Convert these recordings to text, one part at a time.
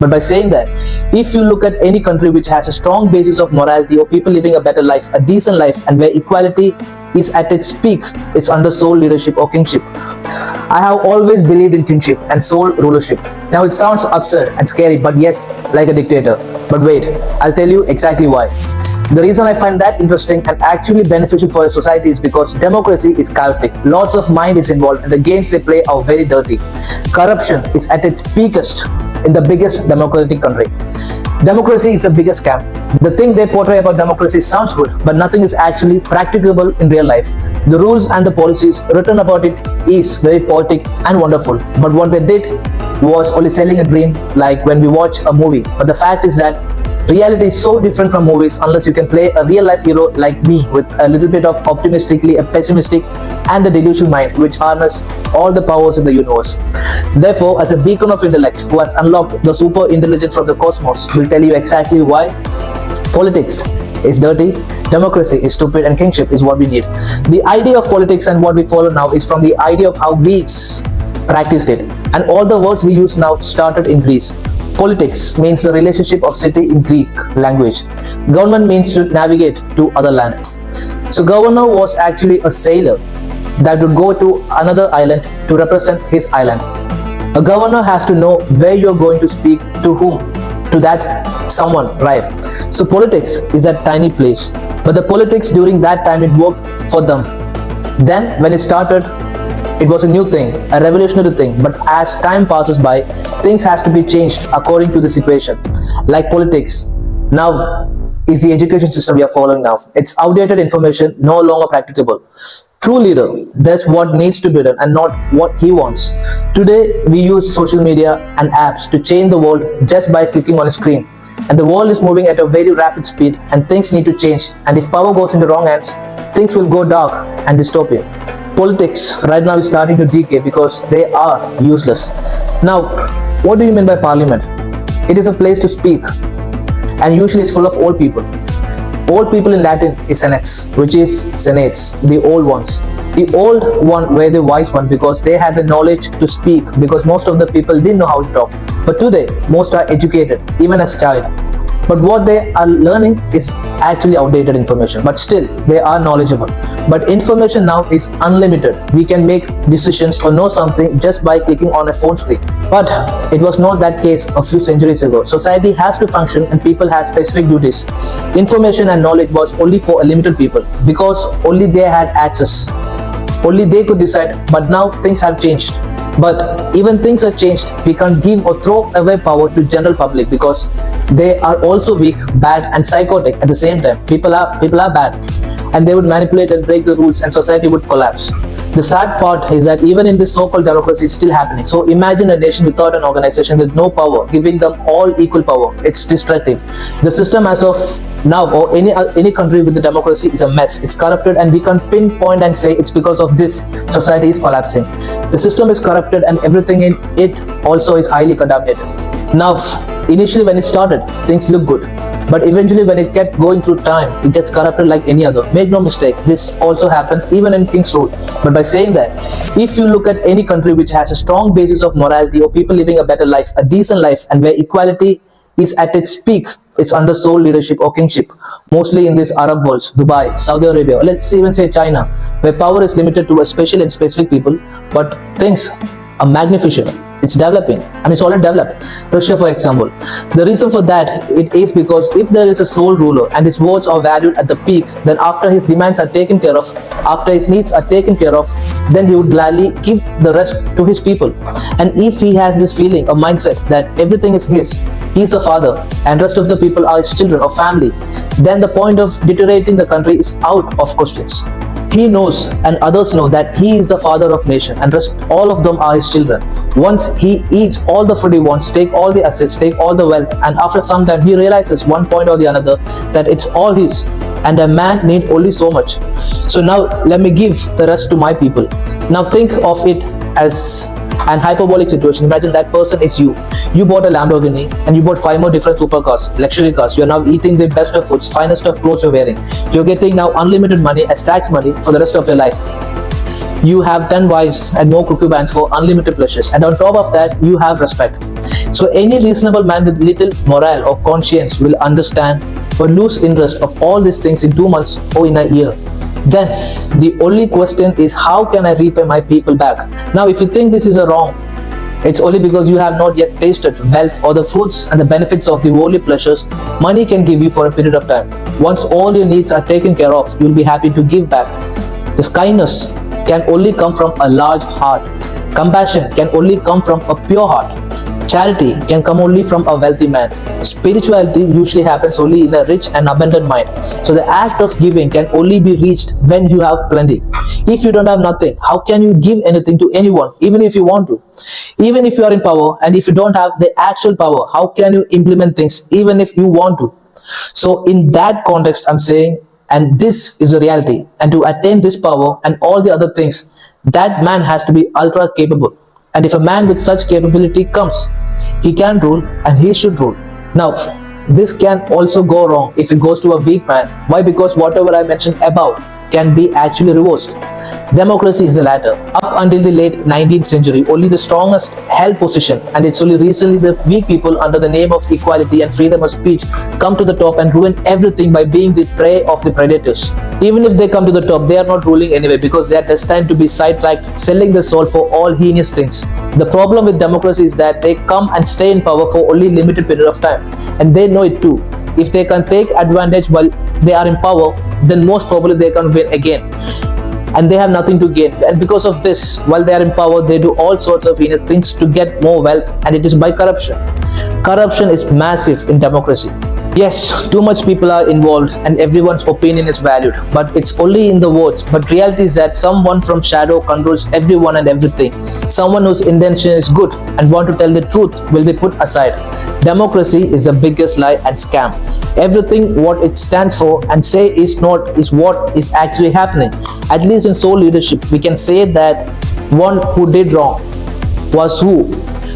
But by saying that, if you look at any country which has a strong basis of morality or people living a better life, a decent life, and where equality is at its peak, it's under sole leadership or kingship. I have always believed in kingship and sole rulership. Now it sounds absurd and scary, but yes, like a dictator. But wait, I'll tell you exactly why. The reason I find that interesting and actually beneficial for a society is because democracy is chaotic, lots of mind is involved, and the games they play are very dirty. Corruption is at its peakest in the biggest democratic country. Democracy is the biggest scam. The thing they portray about democracy sounds good, but nothing is actually practicable in real life. The rules and the policies written about it is very poetic and wonderful, but what they did was only selling a dream, like when we watch a movie. But the fact is that reality is so different from movies unless you can play a real life hero like me with a little bit of optimistically a pessimistic and a delusional mind which harness all the powers in the universe. Therefore, as a beacon of intellect who has unlocked the super intelligence from the cosmos, will tell you exactly why politics is dirty, democracy is stupid, and kingship is what we need. The idea of politics and what we follow now is from the idea of how Greeks practiced it, and all the words we use now started in Greece. Politics means the relationship of city in Greek language. Government means to navigate to other land. So governor was actually a sailor that would go to another island to represent his island. A governor has to know where you're going to speak to whom, to that someone, right? So politics is that tiny place, but the politics during that time it worked for them. Then when it started, it was a new thing, a revolutionary thing, but as time passes by, things has to be changed according to the situation. Like politics, now is the education system we are following now. It's outdated information, no longer practicable. True leader, that's what needs to be done and not what he wants. Today, we use social media and apps to change the world just by clicking on a screen. And the world is moving at a very rapid speed and things need to change. And if power goes into wrong hands, things will go dark and dystopian. Politics right now is starting to decay because they are useless. Now, what do you mean by parliament? It is a place to speak, and usually it's full of old people. Old people in Latin is senates, which is senates, the old ones. The old one were the wise one because they had the knowledge to speak, because most of the people didn't know how to talk. But today, most are educated, even as child. But what they are learning is actually outdated information, but still they are knowledgeable. But information now is unlimited. We can make decisions or know something just by clicking on a phone screen. But it was not that case a few centuries ago. Society has to function and people have specific duties. Information and knowledge was only for a limited people because only they had access. Only they could decide, but now things have changed. But even things are changed, we can't give or throw away power to general public because they are also weak, bad, and psychotic at the same time. People are bad, and they would manipulate and break the rules, and society would collapse. The sad part is that even in this so-called democracy, it's still happening. So imagine a nation without an organization with no power, giving them all equal power. It's destructive. The system as of now, or any country with the democracy, is a mess. It's corrupted, and we can't pinpoint and say it's because of this society is collapsing. The system is corrupted, and everything in it also is highly contaminated. Now, initially when it started, things look good. But eventually when it kept going through time, it gets corrupted like any other. Make no mistake, this also happens even in King's rule. But by saying that, if you look at any country which has a strong basis of morality or people living a better life, a decent life, and where equality is at its peak, it's under sole leadership or kingship. Mostly in these Arab worlds, Dubai, Saudi Arabia, or let's even say China, where power is limited to a special and specific people, but things are magnificent. It's developing. It's already developed. Russia, for example. The reason for that it is because if there is a sole ruler and his votes are valued at the peak, then after his demands are taken care of, after his needs are taken care of, then he would gladly give the rest to his people. And if he has this feeling, a mindset that everything is his, he's the father and rest of the people are his children or family, then the point of deteriorating the country is out of questions. He knows and others know that he is the father of nation and rest all of them are his children. Once he eats all the food he wants, take all the assets, take all the wealth, and after some time he realizes one point or the another that it's all his and a man need only so much. So now let me give the rest to my people. Now think of it as an hyperbolic situation. Imagine that person is you. You bought a Lamborghini and you bought 5 more different supercars, luxury cars. You're now eating the best of foods, finest of clothes you're wearing. You're getting now unlimited money as tax money for the rest of your life. You have 10 wives and more concubines for unlimited pleasures, and on top of that, you have respect. So, any reasonable man with little morale or conscience will understand or lose interest of all these things in 2 months or in a year. Then, the only question is, how can I repay my people back? Now, if you think this is a wrong, it's only because you have not yet tasted wealth or the fruits and the benefits of the worldly pleasures money can give you for a period of time. Once all your needs are taken care of, you'll be happy to give back. This kindness can only come from a large heart. Compassion can only come from a pure heart. Charity can come only from a wealthy man. Spirituality usually happens only in a rich and abundant mind. So the act of giving can only be reached when you have plenty. If you don't have nothing, how can you give anything to anyone, even if you want to? Even if you are in power and if you don't have the actual power, how can you implement things even if you want to? So in that context, I'm saying, and this is a reality, and to attain this power and all the other things, that man has to be ultra capable. And if a man with such capability comes, he can rule and he should rule. Now, this can also go wrong if it goes to a weak man. Why? Because whatever I mentioned above can be actually reversed. Democracy is the latter. Up until the late 19th century, only the strongest held position, and it's only recently the weak people under the name of equality and freedom of speech come to the top and ruin everything by being the prey of the predators. Even if they come to the top, they are not ruling anyway because they are destined to be sidetracked, selling the soul for all heinous things. The problem with democracy is that they come and stay in power for only limited period of time, and they know it too. If they can take advantage while they are in power, then most probably they can win again, and they have nothing to gain. And because of this, while they are in power, they do all sorts of things to get more wealth, and it is by corruption. Corruption is massive in democracy. Yes, too much people are involved and everyone's opinion is valued, but it's only in the words. But reality is that someone from shadow controls everyone and everything. Someone whose intention is good and want to tell the truth will be put aside. Democracy is the biggest lie and scam. Everything what it stands for and say is not is what is actually happening. At least in soul leadership, we can say that one who did wrong was who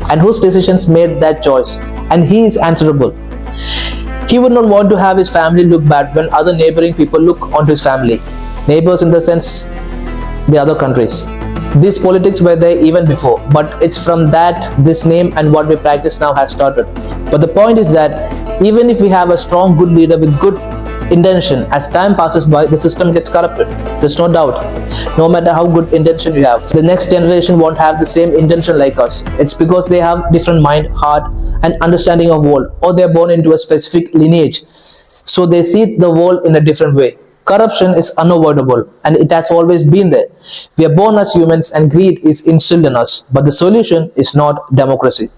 and whose decisions made that choice, and he is answerable. He would not want to have his family look bad when other neighboring people look onto his family. Neighbors in the sense, the other countries. These politics were there even before, but it's from that this name and what we practice now has started. But the point is that even if we have a strong good leader with good intention, as time passes by, the system gets corrupted. There's no doubt. No matter how good intention you have, the next generation won't have the same intention like us. It's because they have different mind, heart, and understanding of world, or they're born into a specific lineage, so they see the world in a different way. Corruption is unavoidable and it has always been there. We are born as humans and greed is instilled in us, but the solution is not democracy.